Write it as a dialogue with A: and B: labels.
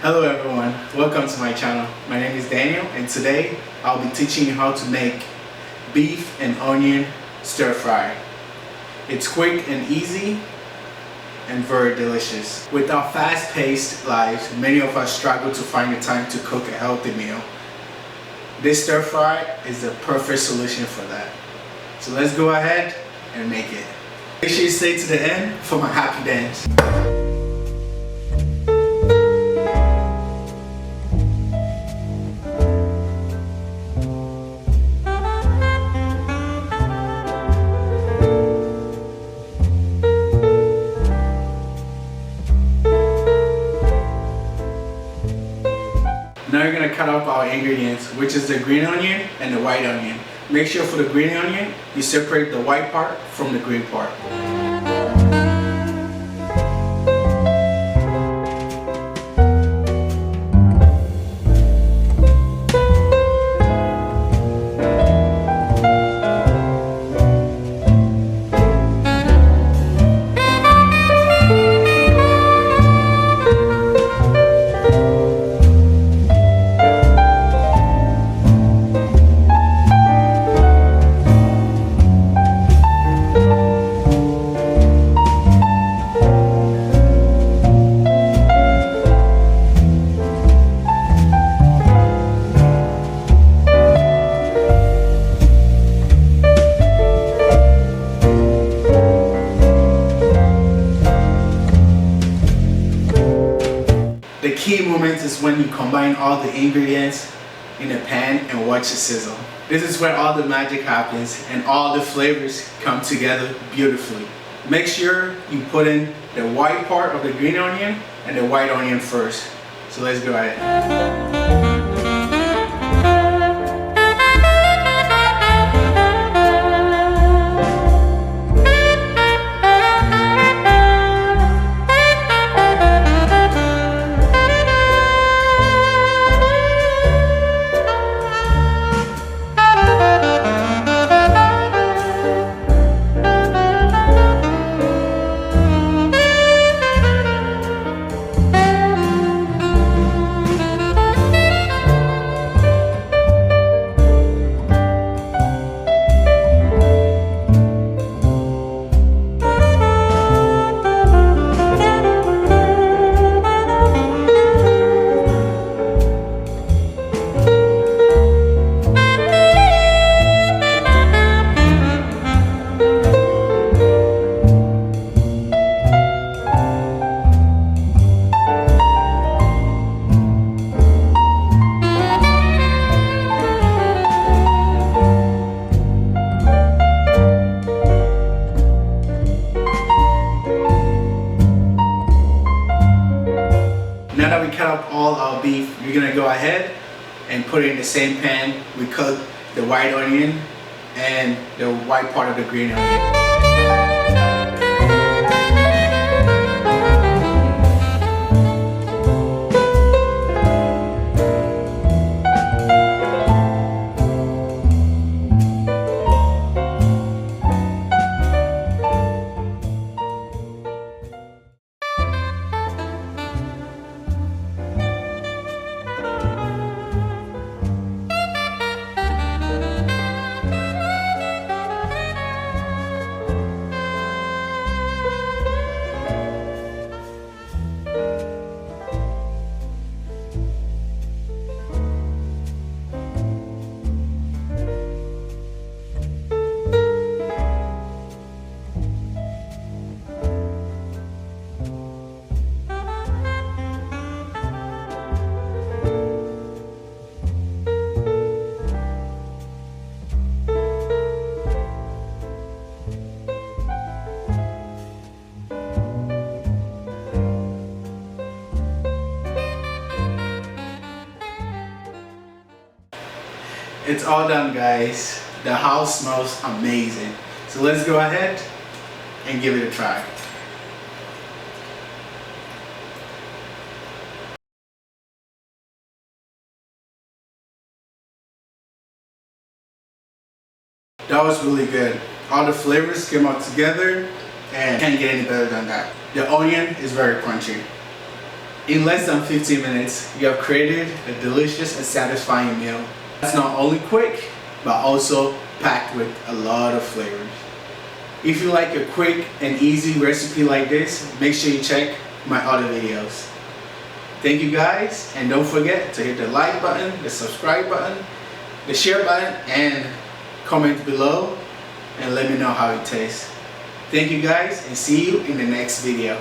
A: Hello everyone, welcome to my channel. My name is Daniel and today I'll be teaching you how to make beef and onion stir fry. It's quick and easy and very delicious. With our fast-paced lives, many of us struggle to find the time to cook a healthy meal. This stir fry is the perfect solution for that. So let's go ahead and make it. Make sure you stay to the end for my happy dance. Now you're going to cut up our ingredients, which is the green onion and the white onion. Make sure for the green onion, you separate the white part from the green part. The key moment is when you combine all the ingredients in a pan and watch it sizzle. This is where all the magic happens and all the flavors come together beautifully. Make sure you put in the white part of the green onion and the white onion first. So let's go ahead. Now that we cut up all our beef, you're gonna go ahead and put it in the same pan we cooked the white onion and the white part of the green onion. It's all done, guys. The house smells amazing. So let's go ahead and give it a try. That was really good. All the flavors came out together and can't get any better than that. The onion is very crunchy. In less than 15 minutes, you have created a delicious and satisfying meal. That's not only quick, but also packed with a lot of flavors. If you like a quick and easy recipe like this, make sure you check my other videos. Thank you guys, and don't forget to hit the like button, the subscribe button, the share button, and comment below and let me know how it tastes. Thank you guys, and see you in the next video.